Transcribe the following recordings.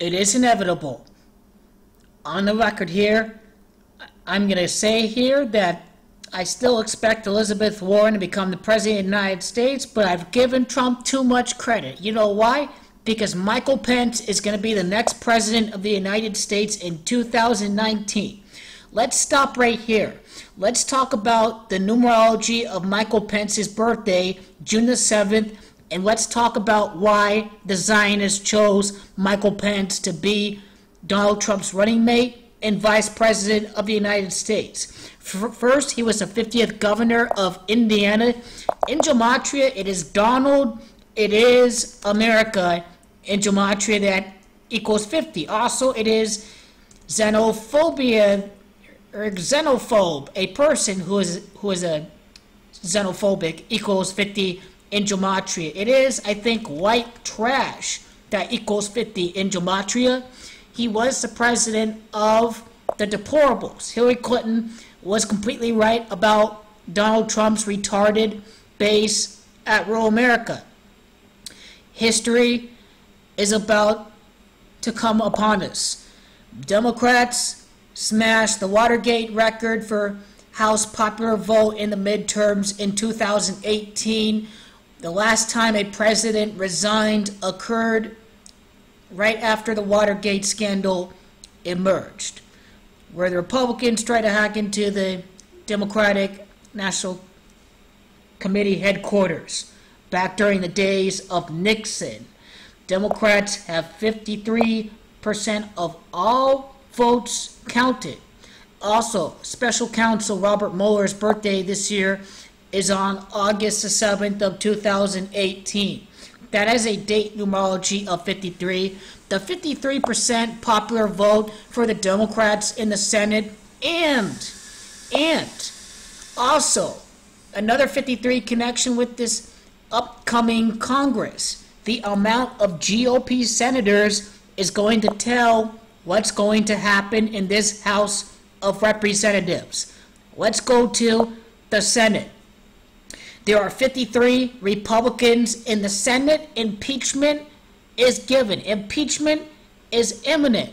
It is inevitable. On the record here, I'm going to say here that I still expect Elizabeth Warren to become the President of the United States, but I've given Trump too much credit. You know why? Because Michael Pence is going to be the next President of the United States in 2019. Let's stop right here. Let's talk about the numerology of Michael Pence's birthday, June the 7th, and let's talk about why the Zionists chose Michael Pence to be Donald Trump's running mate and Vice President of the United States. First, he was the 50th governor of Indiana. In Gematria, it is Donald, it is America. In Gematria, that equals 50. Also, it is xenophobia, or xenophobe, a person who is a xenophobic, equals 50 in Gematria. It is, I think, white trash that equals 50 in Gematria. He was the president of the deplorables. Hillary Clinton was completely right about Donald Trump's retarded base at rural America. History is about to come upon us. Democrats smashed the Watergate record for House popular vote in the midterms in 2018. The last time a president resigned occurred right after the Watergate scandal emerged, where the Republicans tried to hack into the Democratic National Committee headquarters back during the days of Nixon. Democrats have 53% of all votes counted. Also, Special Counsel Robert Mueller's birthday this year is on August the 7th of 2018. That has a date numerology of 53. The 53% popular vote for the Democrats in the Senate, and also another 53 connection with this upcoming Congress. The amount of GOP senators is going to tell what's going to happen in this House of Representatives. Let's go to the Senate. There are 53 Republicans in the Senate. Impeachment is given. Impeachment is imminent.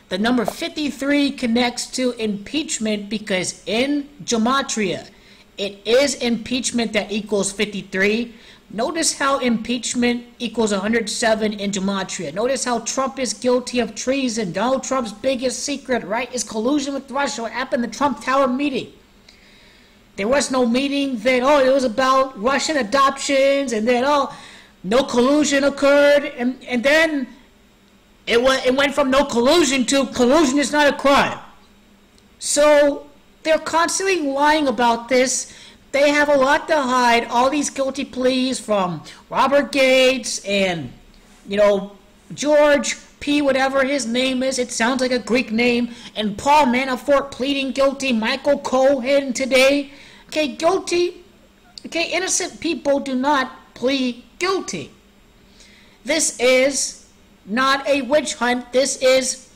The number 53 connects to impeachment because in Gematria, it is impeachment that equals 53. Notice how impeachment equals 107 in Gematria. Notice how Trump is guilty of treason. Donald Trump's biggest secret, right, is collusion with Russia. What happened at the Trump Tower meeting? There was no meeting that, it was about Russian adoptions, and then, no collusion occurred, and then it went from no collusion to collusion is not a crime. So they're constantly lying about this. They have a lot to hide, all these guilty pleas from Robert Gates and, George P. whatever his name is. It sounds like a Greek name. And Paul Manafort pleading guilty. Michael Cohen today. Okay, guilty. Okay, innocent people do not plead guilty. This is not a witch hunt. This is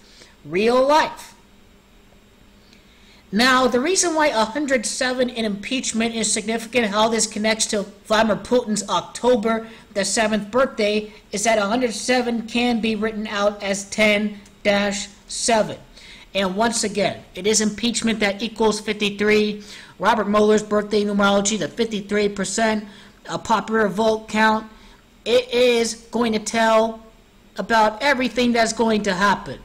real life. Now, the reason why 107 in impeachment is significant, how this connects to Vladimir Putin's October the 7th birthday, is that 107 can be written out as 10-7. And once again, it is impeachment that equals 53. Robert Mueller's birthday numerology, the 53% popular vote count, it is going to tell about everything that's going to happen.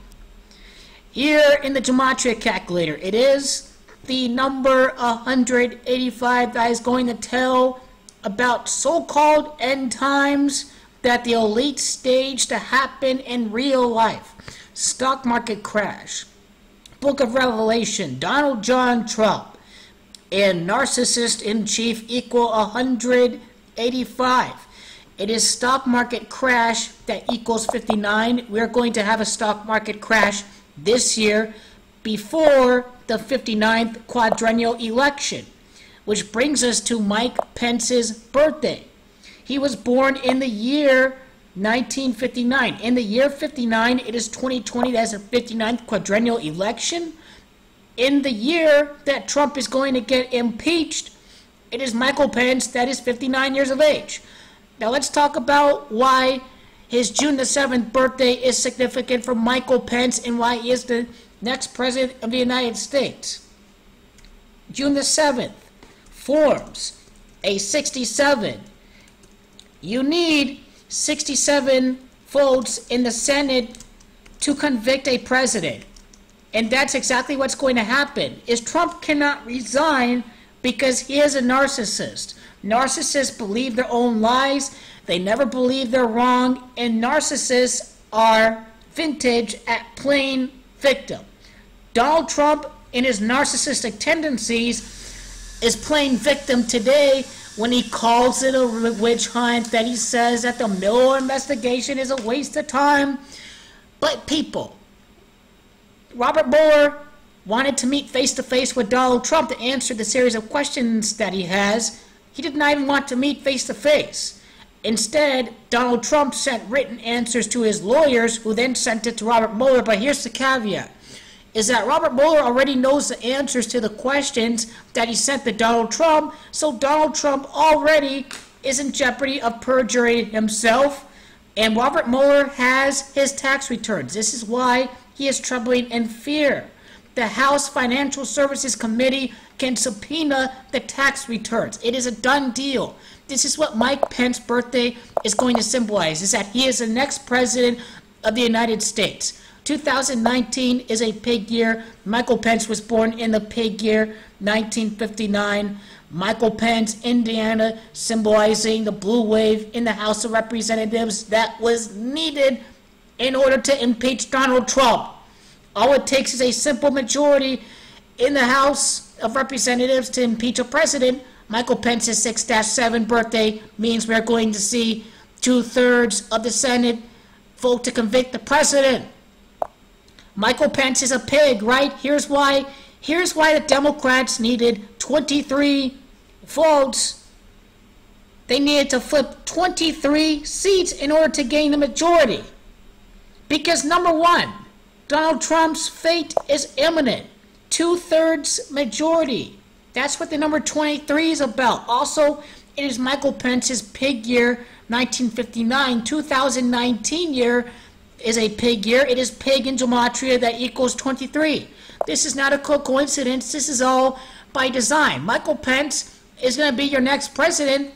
Here in the Gematria calculator, it is the number 185 that is going to tell about so-called end times that the elite stage to happen in real life. Stock market crash, Book of Revelation, Donald John Trump, and narcissist in chief equal 185. It is stock market crash that equals 59. We're going to have a stock market crash this year before the 59th quadrennial election, which brings us to Mike Pence's birthday. He was born in the year 1959. In the year 59, it is 2020. That's the 59th quadrennial election. In the year that Trump is going to get impeached, it is Michael Pence that is 59 years of age. Now let's talk about why his June the 7th birthday is significant for Michael Pence and why he is the next president of the United States. June the 7th forms a 67. You need 67 votes in the Senate to convict a president. And that's exactly what's going to happen, is Trump cannot resign because he is a narcissist. Narcissists believe their own lies. They never believe they're wrong. And narcissists are vintage at playing victim. Donald Trump, in his narcissistic tendencies, is playing victim today when he calls it a witch hunt, that he says that the Mueller investigation is a waste of time. But people, Robert Mueller wanted to meet face-to-face with Donald Trump to answer the series of questions that he has. He did not even want to meet face-to-face. Instead, Donald Trump sent written answers to his lawyers, who then sent it to Robert Mueller. But here's the caveat, is that Robert Mueller already knows the answers to the questions that he sent to Donald Trump, so Donald Trump already is in jeopardy of perjuring himself, and Robert Mueller has his tax returns. This is why he is trembling in fear. The House Financial Services Committee can subpoena the tax returns. It is a done deal. This is what Mike Pence's birthday is going to symbolize, is that he is the next president of the United States. 2019 is a pig year. Michael Pence was born in the pig year, 1959. Michael Pence, Indiana, symbolizing the blue wave in the House of Representatives that was needed in order to impeach Donald Trump. All it takes is a simple majority in the House of Representatives to impeach a president. Michael Pence's 6-7 birthday means we're going to see 2/3 of the Senate vote to convict the president. Michael Pence is a pig, right? Here's why the Democrats needed 23 votes. They needed to flip 23 seats in order to gain the majority. Because number one, Donald Trump's fate is imminent. 2/3 majority. That's what the number 23 is about. Also, it is Michael Pence's pig year, 1959. 2019 year is a pig year. It is pig in gematria that equals 23. This is not a coincidence. This is all by design. Michael Pence is going to be your next president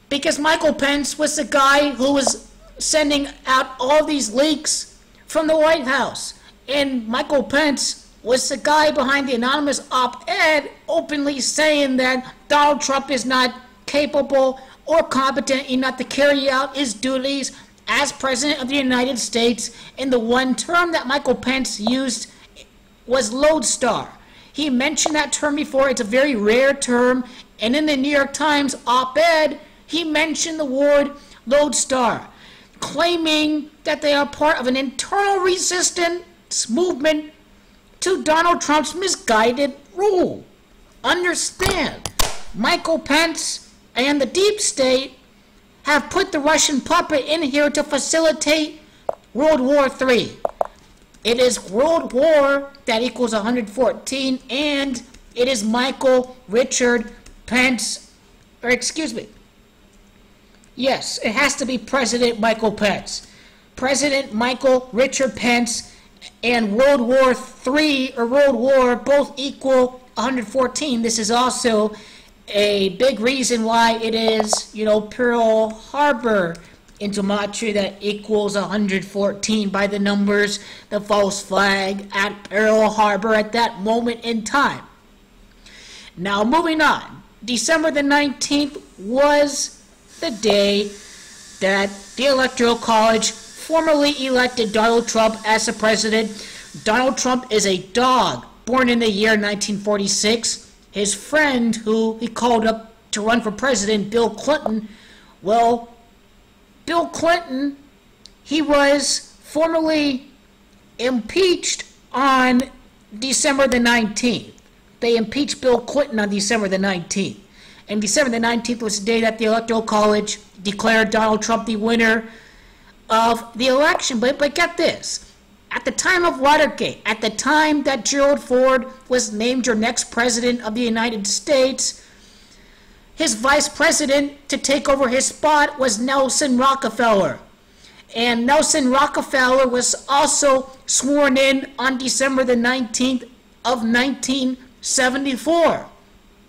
because Michael Pence was the guy who was sending out all these leaks from the White House. And Michael Pence was the guy behind the anonymous op-ed openly saying that Donald Trump is not capable or competent enough to carry out his duties as President of the United States. And the one term that Michael Pence used was Lodestar. He mentioned that term before. It's a very rare term. And in the New York Times op-ed, he mentioned the word Lodestar, claiming that they are part of an internal resistance movement to Donald Trump's misguided rule. Understand, Michael Pence and the deep state have put the Russian puppet in here to facilitate World War III. It is World War that equals 114, and it is Michael Richard Pence, or excuse me. Yes, it has to be President Michael Pence. President Michael Richard Pence and World War III, or World War, both equal 114. This is also a big reason why it is, Pearl Harbor in gematria that equals 114 by the numbers, the false flag at Pearl Harbor at that moment in time. Now, moving on. December the 19th was the day that the Electoral College formally elected Donald Trump as the president. Donald Trump is a dog, born in the year 1946. His friend, who he called up to run for president, Bill Clinton, well, Bill Clinton, he was formally impeached on December the 19th. They impeached Bill Clinton on December the 19th. And December the 19th was the day that the Electoral College declared Donald Trump the winner of the election. But get this. At the time of Watergate, at the time that Gerald Ford was named your next president of the United States, his vice president to take over his spot was Nelson Rockefeller. And Nelson Rockefeller was also sworn in on December the 19th of 1974.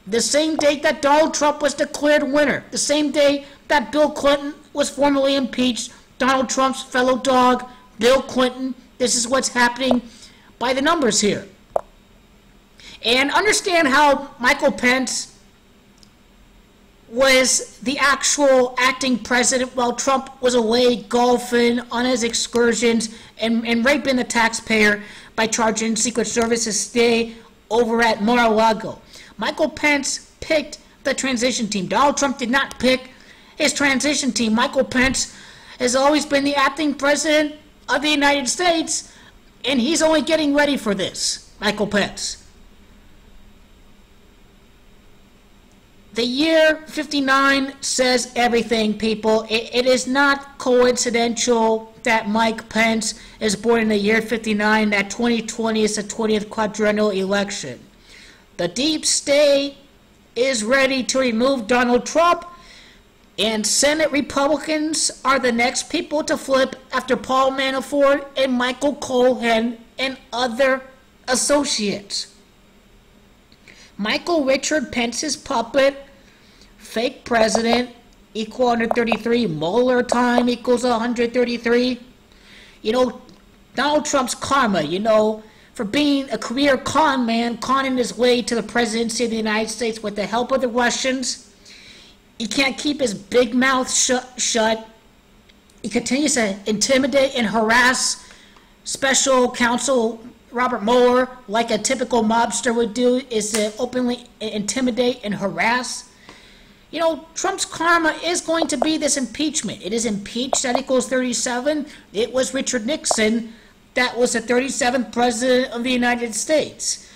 The same date that Donald Trump was declared winner. The same day that Bill Clinton was formally impeached. Donald Trump's fellow dog, Bill Clinton. This is what's happening by the numbers here. And understand how Michael Pence was the actual acting president while Trump was away golfing on his excursions and raping the taxpayer by charging Secret Service to stay over at Mar-a-Lago. Michael Pence picked the transition team. Donald Trump did not pick his transition team. Michael Pence has always been the acting president of the United States, and he's only getting ready for this, Michael Pence. The year 59 says everything, people. It is not coincidental that Mike Pence is born in the year 59, that 2020 is the 20th quadrennial election. The deep state is ready to remove Donald Trump, and Senate Republicans are the next people to flip after Paul Manafort and Michael Cohen and other associates. Michael Richard Pence's puppet, fake president, equal 133. Mueller time equals 133. You know, Donald Trump's karma, you know, for being a career con man, conning his way to the presidency of the United States with the help of the Russians. He can't keep his big mouth shut. He continues to intimidate and harass special counsel Robert Mueller, like a typical mobster would do, is to openly intimidate and harass. You know, Trump's karma is going to be this impeachment. It is impeached, that equals 37. It was Richard Nixon that was the 37th president of the United States.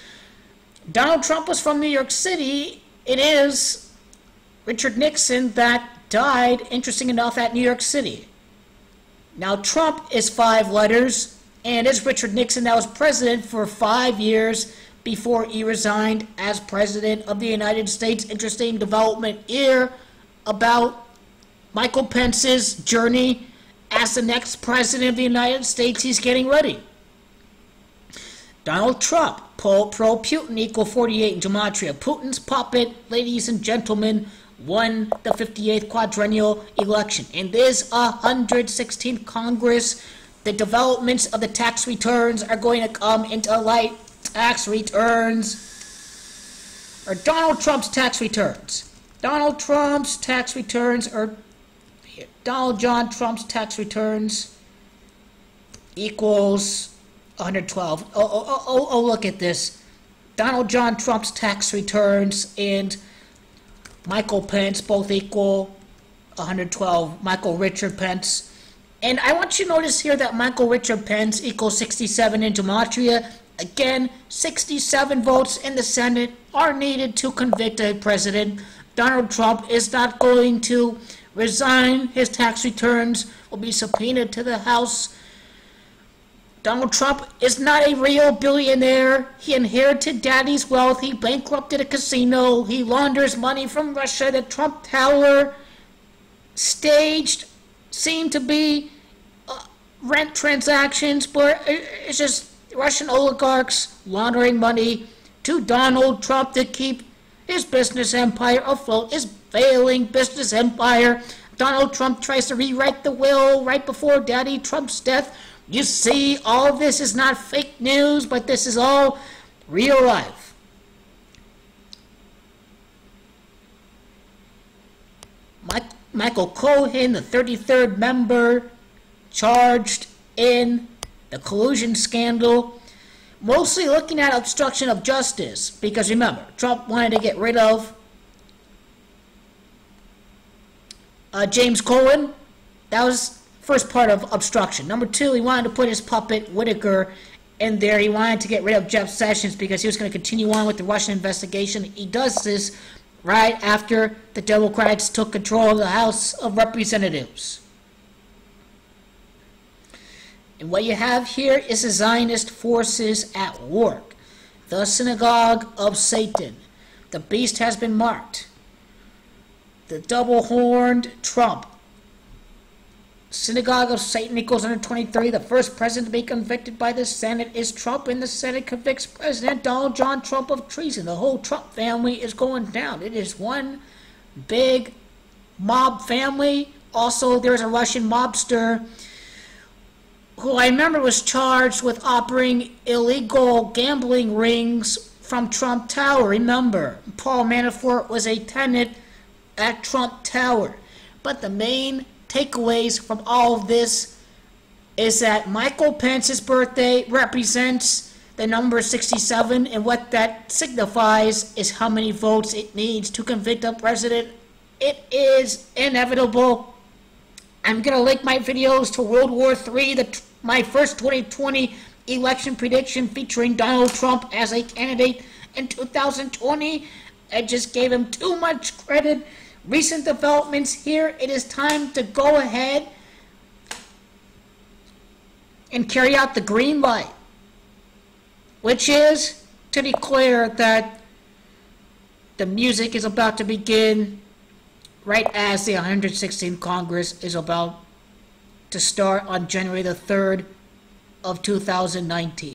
Donald Trump was from New York City. It is Richard Nixon that died, interesting enough, at New York City. Now, Trump is 5 letters. And it's Richard Nixon that was president for 5 years before he resigned as president of the United States. Interesting development here about Michael Pence's journey as the next president of the United States. He's getting ready. Donald Trump, pro-Putin, equal 48 in gematria. Putin's puppet, ladies and gentlemen, won the 58th quadrennial election. In this 116th Congress, the developments of the tax returns are going to come into light. Tax returns, or Donald Trump's tax returns. Donald Trump's tax returns, or Donald John Trump's tax returns equals 112. Oh, look at this. Donald John Trump's tax returns and Michael Pence both equal 112. Michael Richard Pence. And I want you to notice here that Michael Richard Pence equals 67 in gematria. Again, 67 votes in the Senate are needed to convict a president. Donald Trump is not going to resign. His tax returns will be subpoenaed to the House. Donald Trump is not a real billionaire. He inherited daddy's wealth. He bankrupted a casino. He launders money from Russia. The Trump Tower staged seemed to be rent transactions, but it's just Russian oligarchs laundering money to Donald Trump to keep his business empire afloat, his failing business empire. Donald Trump tries to rewrite the will right before Daddy Trump's death. You see, all of this is not fake news, but this is all real life. Michael Cohen, the 33rd member, charged in the collusion scandal, mostly looking at obstruction of justice, because remember, Trump wanted to get rid of James Cohen. That was first part of obstruction. Number 2, he wanted to put his puppet Whitaker in there. He wanted to get rid of Jeff Sessions because he was going to continue on with the Russian investigation. He does this right after the Democrats took control of the House of Representatives. And what you have here is the Zionist forces at work. The synagogue of Satan. The beast has been marked. The double-horned Trump Synagogue of Satan equals 123. The first president to be convicted by the Senate is Trump, and the Senate convicts President Donald John Trump of treason. The whole Trump family is going down. It is one big mob family. Also, there's a Russian mobster who I remember was charged with operating illegal gambling rings from Trump Tower. Remember, Paul Manafort was a tenant at Trump Tower. But the main takeaways from all of this is that Michael Pence's birthday represents the number 67, and what that signifies is how many votes it needs to convict a president. It is inevitable. I'm going to link my videos to World War III, my first 2020 election prediction featuring Donald Trump as a candidate in 2020. I just gave him too much credit. Recent developments here. It is time to go ahead and carry out the green light, which is to declare that the music is about to begin right as the 116th Congress is about to start on January the 3rd of 2019.